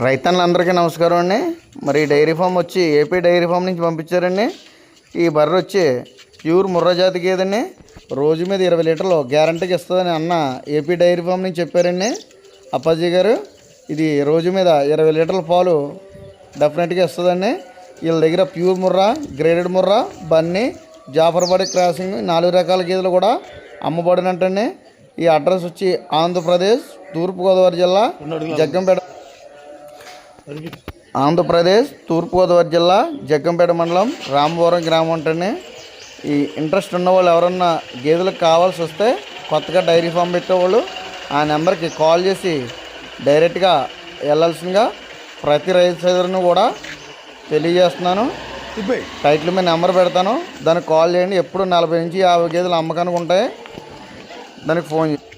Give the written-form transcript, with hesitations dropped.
రైతన్నలందరికీ నమస్కారం అండి. మరి డైరీ ఫామ్ వచ్చి ఏపీ డైరీ ఫామ్ నుంచి పంపించారండి. ఈ బర్రె వచ్చి ప్యూర్ ముర్రా జాతి గేదండి. రోజు మీద 20 లీటర్లు గ్యారంటీకి ఇస్తుందని అన్న ఏపీ డైరీ ఫామ్ నుంచి చెప్పారండి అప్పాజీ గారు. ఇది రోజు మీద 20 లీటర్ల పాలు డెఫినెట్గా ఇస్తుందండి. వీళ్ళ దగ్గర pure Murrah, graded Murrah, Bunny, Jafarabadi crossing 4 రకాల గేదెలు కూడా అమ్మబడినట్టండి. ఈ అడ్రస్ వచ్చి ఆంధ్రప్రదేశ్ తూర్పుగోదావరి జిల్లా జగ్గంపేట జగ్గంపేట మండలం రామవరం గ్రామం అంటండి. ఈ ఇంట్రెస్ట్ ఉన్న వాళ్ళు ఎవరన్నా గేదెలకు కావాల్సి వస్తే కొత్తగా డైరీ ఫామ్ పెట్టేవాళ్ళు ఆ నెంబర్కి కాల్ చేసి డైరెక్ట్గా వెళ్ళాల్సిందిగా ప్రతి రైతు సోదరుని కూడా తెలియజేస్తున్నాను. టైటిల్ మీద నెంబర్ పెడతాను, దానికి కాల్ చేయండి. ఎప్పుడు 40 నుంచి 50 గేదెలు అమ్మకానికి ఉంటాయి. దానికి ఫోన్ చేయండి.